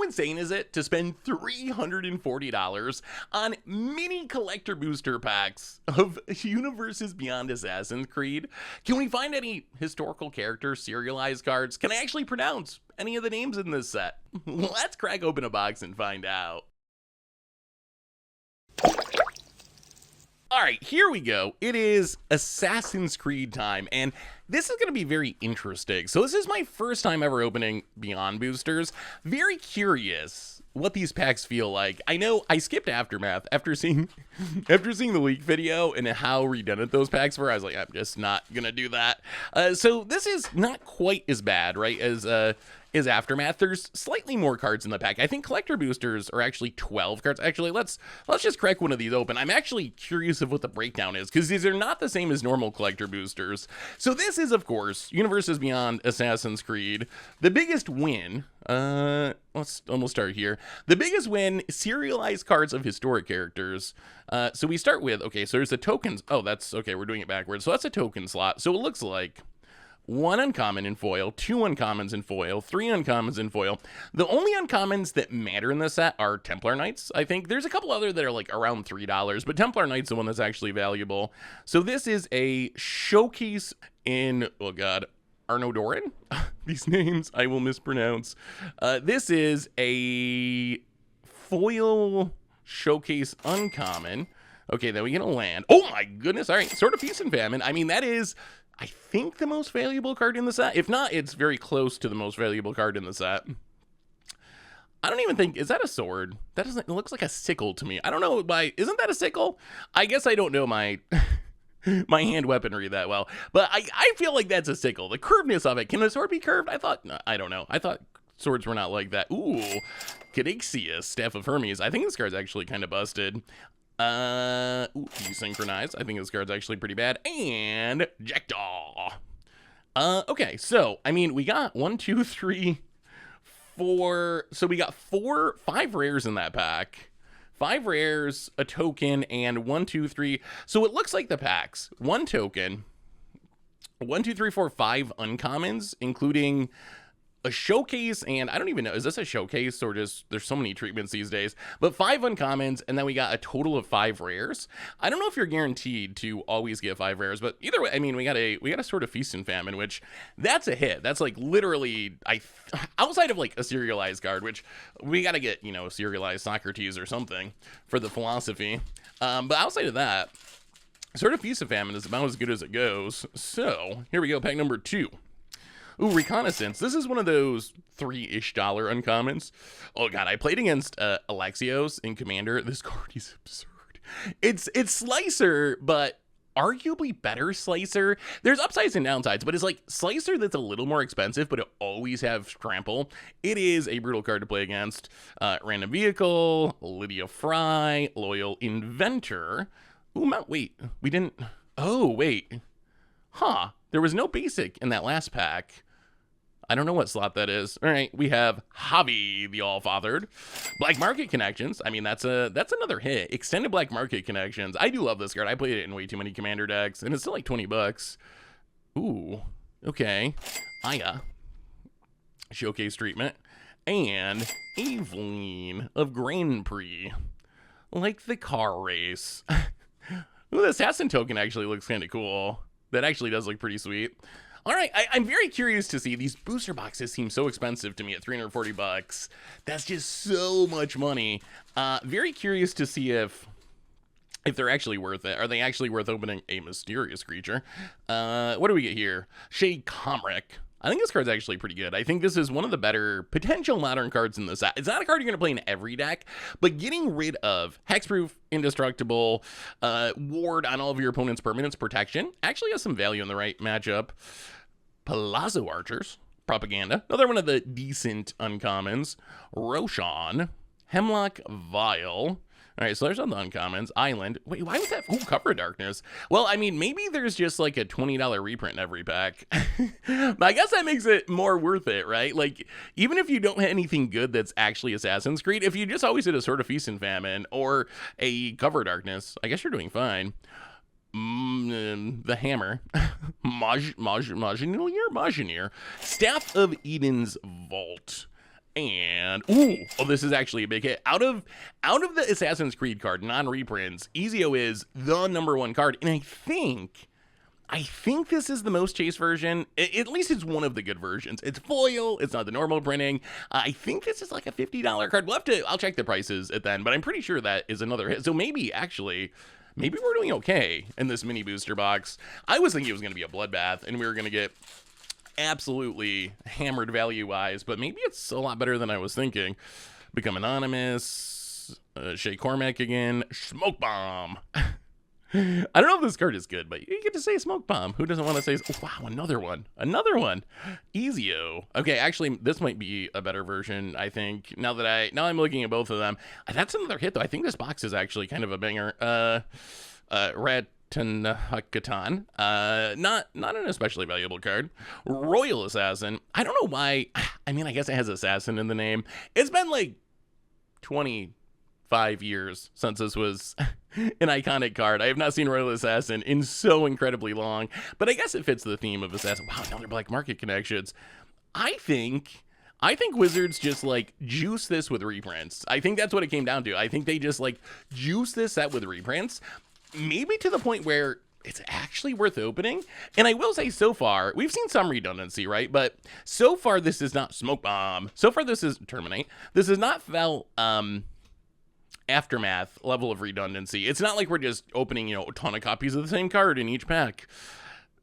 insane is it to spend $340 on mini collector booster packs of Universes Beyond Assassin's Creed? Can we find any historical characters, serialized cards? Can I actually pronounce any of the names in this set? Let's crack open a box and find out. All right, here we go. It is Assassin's Creed time, and this is going to be very interesting. So this is my first time ever opening Beyond boosters. Very curious what these packs feel like. I know I skipped Aftermath after seeing the leak video and how redundant those packs were. I was like, I'm just not going to do that. So this is not quite as bad, right, as Aftermath. There's slightly more cards in the pack. I think collector boosters are actually 12 cards. Actually, let's just crack one of these open. I'm actually curious of what the breakdown is, because these are not the same as normal collector boosters. So this is, of course, Universes Beyond Assassin's Creed. The biggest win, let's almost start here. The biggest win, serialized cards of historic characters. So we start with, okay, so there's the tokens. Oh, that's, okay, we're doing it backwards. So that's a token slot. So it looks like 1 uncommon in foil, 2 uncommons in foil, 3 uncommons in foil. The only uncommons that matter in this set are Templar Knights, I think. There's a couple other that are like around $3, but Templar Knight's the one that's actually valuable. So this is a showcase in, oh god, Arnodoran? These names I will mispronounce. This is a foil showcase uncommon. Okay, then we get a land. Oh my goodness, all right, Sword of Feast and Famine. I mean, that is, I think, the most valuable card in the set. If not, it's very close to the most valuable card in the set. I don't even think, is that a sword? That doesn't, it looks like a sickle to me. I don't know, isn't that a sickle? I guess I don't know my my hand weaponry that well, but I feel like that's a sickle. The curvedness of it. Can a sword be curved? I don't know. I thought swords were not like that. Ooh, Cadixius, Staff of Hermes. I think this card's actually kind of busted. Desynchronized. I think this card's actually pretty bad. And Jackdaw. Okay, so, I mean, we got 1, 2, 3, 4. So we got 5 rares in that pack. 5 rares, a token, and 1, 2, 3. So it looks like the packs. 1 token, 1, 2, 3, 4, 5 uncommons, including a showcase, and I don't even know, is this a showcase or just, there's so many treatments these days, but 5 uncommons, and then we got a total of 5 rares. I don't know if you're guaranteed to always get 5 rares, but either way, I mean, we got a Sword of Feast and Famine, which that's a hit. That's like literally, outside of like a serialized card, which we got to get, you know, serialized Socrates or something for the philosophy. But outside of that, Sword of Feast and Famine is about as good as it goes. So here we go, pack number 2. Ooh, Reconnaissance. This is one of those $3-ish uncommons. Oh god, I played against Alexios in Commander. This card is absurd. It's Slicer, but arguably better Slicer. There's upsides and downsides, but it's like Slicer that's a little more expensive, but it always have Trample. It is a brutal card to play against. Random Vehicle, Lydia Fry, Loyal Inventor. Ooh, wait, we didn't, oh, wait. Huh, there was no basic in that last pack. I don't know what slot that is. All right, we have Javi, the All-Fathered. Black Market Connections. I mean, that's another hit. Extended Black Market Connections. I do love this card. I played it in way too many Commander decks, and it's still like 20 bucks. Ooh, okay. Aya. Showcase treatment. And Aveline of Grand Prix. Like the car race. Ooh, the Assassin token actually looks kind of cool. That actually does look pretty sweet. All right, I'm very curious to see. These booster boxes seem so expensive to me at 340 bucks. That's just so much money. Very curious to see if they're actually worth it. Are they actually worth opening a mysterious creature? What do we get here? Shade Comric. I think this card's actually pretty good. I think this is one of the better potential modern cards in the set. It's not a card you're going to play in every deck, but getting rid of Hexproof, Indestructible, Ward on all of your opponent's permanents, Protection, actually has some value in the right matchup. Palazzo Archers, Propaganda, another one of the decent uncommons. Roshan, Hemlock Vial. All right, so there's other uncommons. Island. Wait, why was that? Ooh, Cover of Darkness. Well, I mean, maybe there's just like a $20 reprint in every pack. But I guess that makes it more worth it, right? Like, even if you don't have anything good that's actually Assassin's Creed, if you just always hit a Sword of Feast and Famine or a Cover of Darkness, I guess you're doing fine. The Hammer. Majinier? Staff of Eden's Vault. And ooh, oh, this is actually a big hit. Out of the Assassin's Creed card, non-reprints, Ezio is the #1 card, and I think this is the most chased version. At least it's one of the good versions. It's foil. It's not the normal printing. I think this is like a $50 card. I'll check the prices at then, but I'm pretty sure that is another hit. So maybe we're doing okay in this mini booster box. I was thinking it was going to be a bloodbath, and we were going to get absolutely hammered value-wise, but maybe it's a lot better than I was thinking. Become Anonymous, Shay Cormac again, Smoke Bomb. I don't know if this card is good, but you get to say Smoke Bomb. Who doesn't want to say, oh, wow, another one. Ezio. Okay, actually, this might be a better version, I think, now I'm looking at both of them. That's another hit, though. I think this box is actually kind of a banger. Hakatan. Not an especially valuable card. Royal Assassin. I don't know why. I mean, I guess it has Assassin in the name. It's been like 25 years since this was an iconic card. I have not seen Royal Assassin in so incredibly long, but I guess it fits the theme of Assassin. Wow, another black market connections. I think Wizards just like juice this with reprints. I think that's what it came down to. I think they just like juice this set with reprints. Maybe to the point where it's actually worth opening. And I will say, so far, we've seen some redundancy, right? But so far, this is not Smoke Bomb. So far, this is Terminate. This has not felt Aftermath level of redundancy. It's not like we're just opening, a ton of copies of the same card in each pack.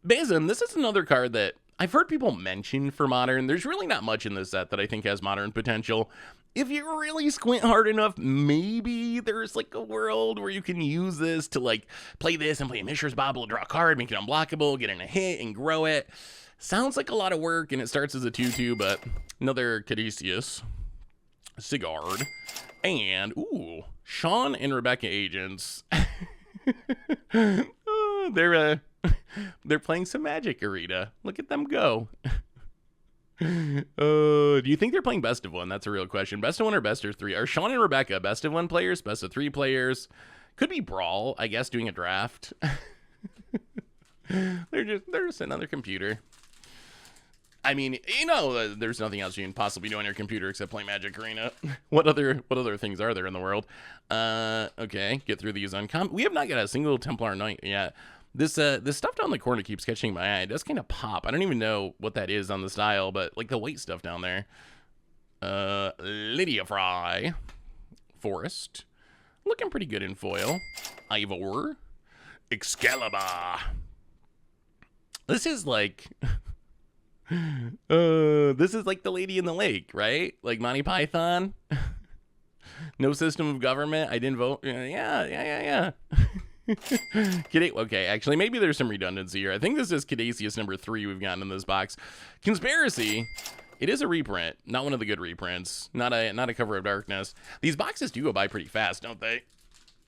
Bazim, this is another card that I've heard people mention for Modern. There's really not much in this set that I think has Modern potential. If you really squint hard enough, maybe there's like a world where you can use this to like play this and play a Mishra's Bauble, draw a card, make it unblockable, get in a hit, and grow it. Sounds like a lot of work, and it starts as a 2/2, but another Caduceus, Sigard, and ooh, Sean and Rebecca Agents. They're playing some Magic Arena. Look at them go. Do you think they're playing best of one? That's a real question. Best of one or best of three? Are Sean and Rebecca best of one players, best of three players? Could be Brawl, I guess, doing a draft. They're just sitting on their computer. I mean, there's nothing else you can possibly do on your computer except play Magic Arena. What other things are there in the world? Okay, get through these uncommon. We have not got a single Templar Knight yet. This stuff down the corner keeps catching my eye. It does kind of pop. I don't even know what that is on the style, but like the white stuff down there. Lydia Fry. Forest. Looking pretty good in foil. Ivor. Excalibur. This is like... this is like the Lady in the Lake, right? Like Monty Python. No system of government. I didn't vote. Yeah. Okay, actually, maybe there's some redundancy here. I think this is Caduceus #3 we've gotten in this box. Conspiracy. It is a reprint, not one of the good reprints. Not a Cover of Darkness. These boxes do go by pretty fast, don't they?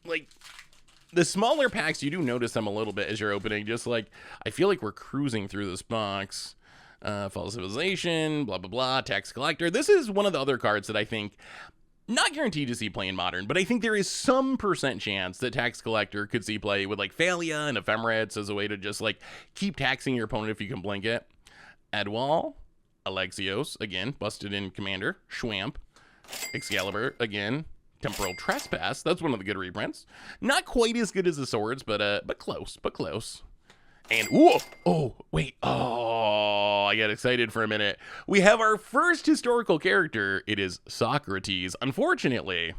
Like, the smaller packs, you do notice them a little bit as you're opening. Just like, I feel like we're cruising through this box. Fall Civilization, blah, blah, blah, Tax Collector. This is one of the other cards that I think, not guaranteed to see play in Modern, but I think there is some % chance that Tax Collector could see play with like Thalia and Ephemerates as a way to just like keep taxing your opponent if you can blink it. Adwal, Alexios, again, busted in Commander, Schwamp, Excalibur, again, Temporal Trespass. That's one of the good reprints. Not quite as good as the swords, but close. And, I got excited for a minute. We have our first historical character. It is Socrates. Unfortunately,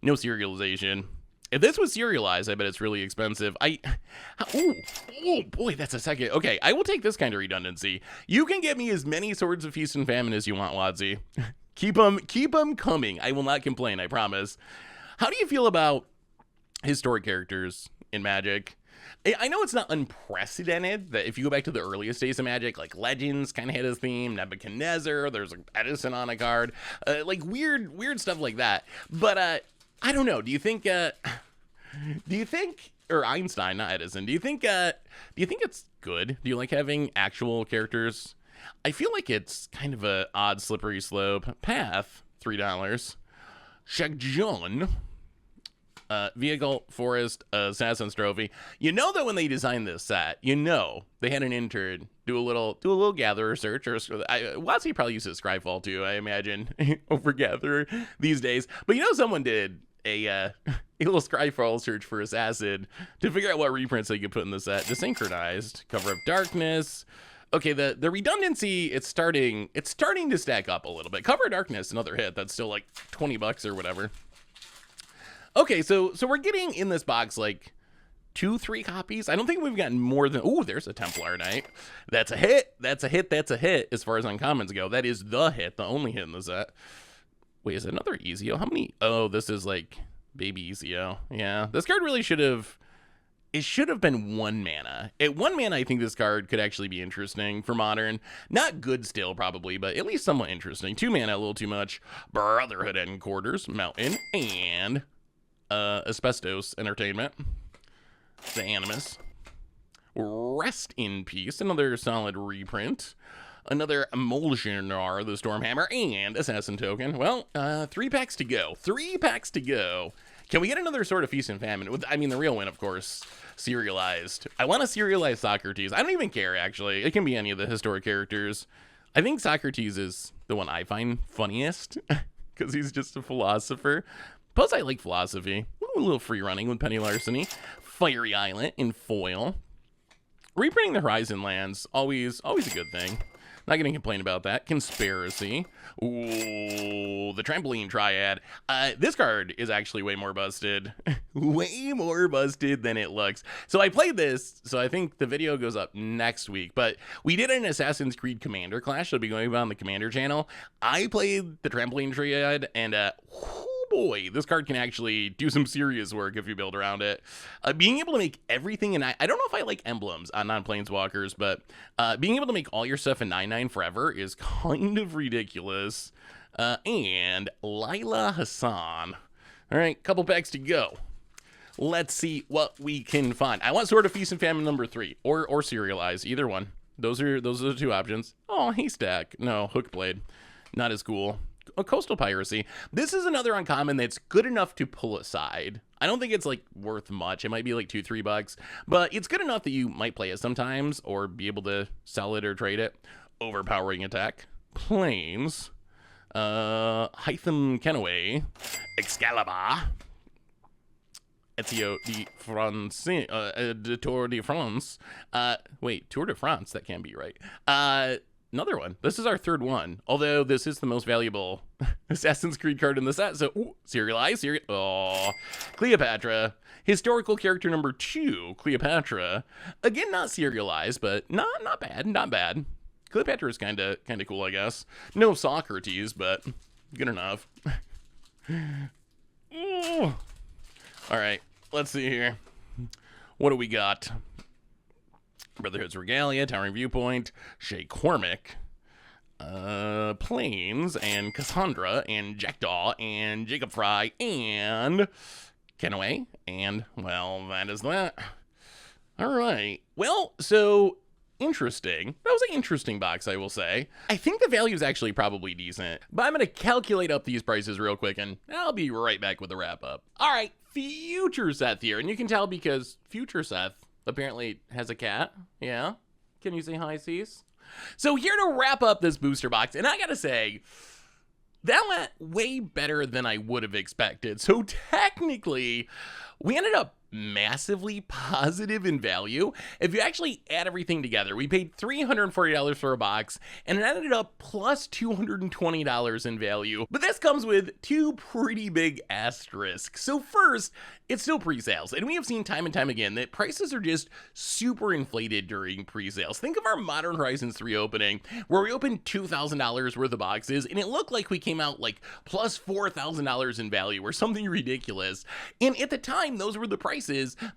no serialization. If this was serialized, I bet it's really expensive. Oh boy, that's a second. Okay, I will take this kind of redundancy. You can get me as many Swords of Feast and Famine as you want, Wadsy. Keep them coming. I will not complain, I promise. How do you feel about historic characters in Magic? I know it's not unprecedented that if you go back to the earliest days of Magic, like Legends kind of had a theme, Nebuchadnezzar, there's like Edison on a card, like weird stuff like that. But I don't know. Do you think, or Einstein, not Edison? Do you think it's good? Do you like having actual characters? I feel like it's kind of a odd slippery slope. Path, $3. Check John. Vehicle, Forest, Assassin's Trophy. You know that when they designed this set, you know they had an intern do a little gatherer search, or Watsy probably uses Scryfall too, I imagine, over gatherer these days. But you know someone did a little Scryfall search for Assassin to figure out what reprints they could put in the set. Desynchronized, Cover of Darkness. Okay, the redundancy, it's starting to stack up a little bit. Cover of Darkness, another hit. That's still like $20 or whatever. Okay, so we're getting in this box like 2-3 copies. I don't think we've gotten more than, oh, there's a Templar Knight. That's a hit. That's a hit. That's a hit as far as uncommons go. That is the hit, the only hit in the set. Wait, is it another Ezio? How many? Oh, this is like baby Ezio. Yeah, this card really should have been 1 mana. At 1 mana, I think this card could actually be interesting for Modern. Not good still, probably, but at least somewhat interesting. 2 mana, a little too much. Brotherhood Headquarters, Mountain, and Asbestos Entertainment. The Animus. Rest in Peace, another solid reprint. Another Emulsionar, the Stormhammer, and Assassin Token. Well, 3 packs to go. 3 packs to go. Can we get another Sword of Feast and Famine? I mean, the real win, of course, serialized. I want to serialize Socrates. I don't even care, actually. It can be any of the historic characters. I think Socrates is the one I find funniest, because he's just a philosopher. Plus, I like philosophy. A little free running with Penny Larceny. Fiery Island in foil. Reprinting the Horizon lands, always a good thing. Not going to complain about that. Conspiracy. Ooh, the Trampoline Triad. This card is actually way more busted. Way more busted than it looks. So I played this, so I think the video goes up next week. But we did an Assassin's Creed Commander Clash. It'll be going up on the Commander channel. I played the Trampoline Triad, and boy, this card can actually do some serious work if you build around it. Being able to make everything, and I don't know if I like emblems on non-planeswalkers, but being able to make all your stuff in 9/9 forever is kind of ridiculous. And Lila Hassan. All right, couple packs to go. Let's see what we can find. I want Sword of Feast and Famine number 3, or Serialize, either one. Those are the 2 options. Oh, Haystack. No, Hookblade. Not as cool. Coastal Piracy. This is another uncommon that's good enough to pull aside. I don't think it's like worth much. It might be like $2-3, but it's good enough that you might play it sometimes or be able to sell it or trade it. Overpowering Attack. Plains. Hytham Kenaway. Excalibur. Ezio de France. de Tour de France. Wait, Tour de France? That can't be right. Another one. This is our 3rd one, although this is the most valuable Assassin's Creed card in the set. So, serialize. Oh, Cleopatra. Historical character number 2, Cleopatra. Again, not serialized, but not bad. Not bad. Cleopatra is kind of cool, I guess. No Socrates, but good enough. All right, let's see here. What do we got? Brotherhood's Regalia, Towering Viewpoint, Shay Cormac, Plains, and Cassandra, and Jackdaw, and Jacob Fry, and Kenaway, and, well, that is that. All right. Well, so, interesting. That was an interesting box, I will say. I think the value is actually probably decent, but I'm going to calculate up these prices real quick, and I'll be right back with the wrap-up. All right, Future Seth here, and you can tell because Future Seth apparently has a cat. Yeah. Can you say hi, Cease? So here to wrap up this booster box, and I gotta say, that went way better than I would have expected. So technically, we ended up massively positive in value. If you actually add everything together, we paid $340 for a box, and it ended up plus $220 in value. But this comes with 2 pretty big asterisks. So first, it's still pre-sales, and we have seen time and time again that prices are just super inflated during pre-sales. Think of our Modern Horizons 3 opening, where we opened $2,000 worth of boxes, and it looked like we came out like plus $4,000 in value or something ridiculous. And at the time, those were the prices,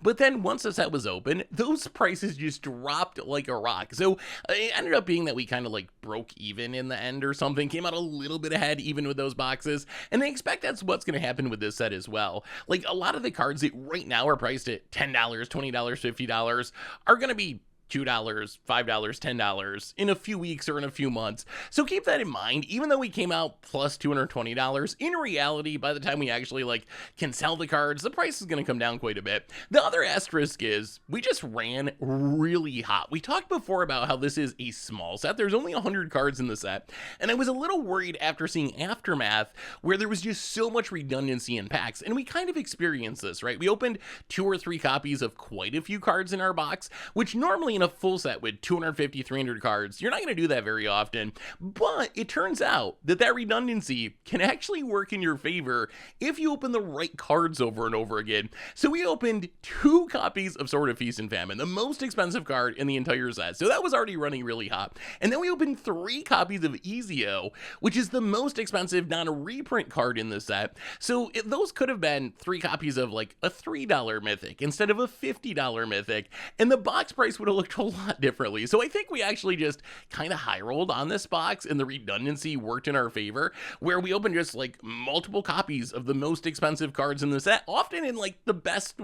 but then once the set was open, those prices just dropped like a rock. So it ended up being that we kind of like broke even in the end or something, came out a little bit ahead even with those boxes, and I expect that's what's going to happen with this set as well. Like a lot of the cards that right now are priced at $10, $20, $50 are going to be $2, $5, $10 in a few weeks or in a few months. So keep that in mind. Even though we came out plus $220, in reality, by the time we actually can sell the cards, the price is going to come down quite a bit. The other asterisk is we just ran really hot. We talked before about how this is a small set. There's only 100 cards in the set, and I was a little worried after seeing Aftermath where there was just so much redundancy in packs, and we kind of experienced this, right? We opened 2 or 3 copies of quite a few cards in our box, which normally in a full set with 250, 300 cards, you're not going to do that very often. But it turns out that redundancy can actually work in your favor if you open the right cards over and over again. So we opened 2 copies of Sword of Feast and Famine, the most expensive card in the entire set. So that was already running really hot. And then we opened 3 copies of Ezio, which is the most expensive non-reprint card in the set. So those could have been 3 copies of a $3 mythic instead of a $50 mythic. And the box price would have looked a lot differently. So I think we actually just kind of high rolled on this box, and the redundancy worked in our favor, where we opened just multiple copies of the most expensive cards in the set, often in the best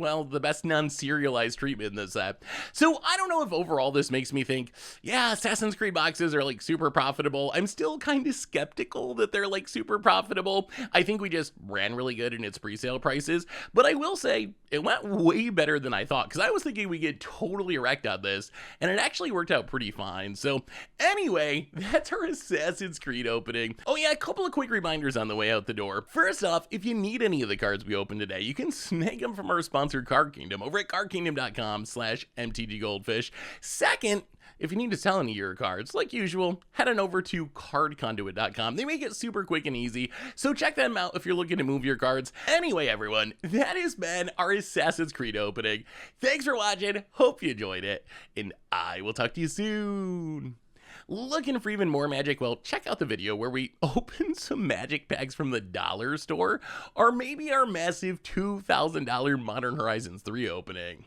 non-serialized treatment in the set. So I don't know if overall this makes me think, yeah, Assassin's Creed boxes are super profitable. I'm still kind of skeptical that they're super profitable. I think we just ran really good in its pre-sale prices, but I will say it went way better than I thought, because I was thinking we get totally wrecked on this, and it actually worked out pretty fine. So anyway, that's our Assassin's Creed opening. Oh yeah, a couple of quick reminders on the way out the door. First off, if you need any of the cards we opened today, you can snag them from our sponsor Card Kingdom over at cardkingdom.com/mtggoldfish. Second, if you need to sell any of your cards, like usual, head on over to cardconduit.com. They make it super quick and easy, so check them out if you're looking to move your cards. Anyway, everyone, that has been our Assassin's Creed opening. Thanks for watching, hope you enjoyed it, and I will talk to you soon. Looking for even more magic? Well, check out the video where we open some magic packs from the dollar store, or maybe our massive $2,000 Modern Horizons 3 opening.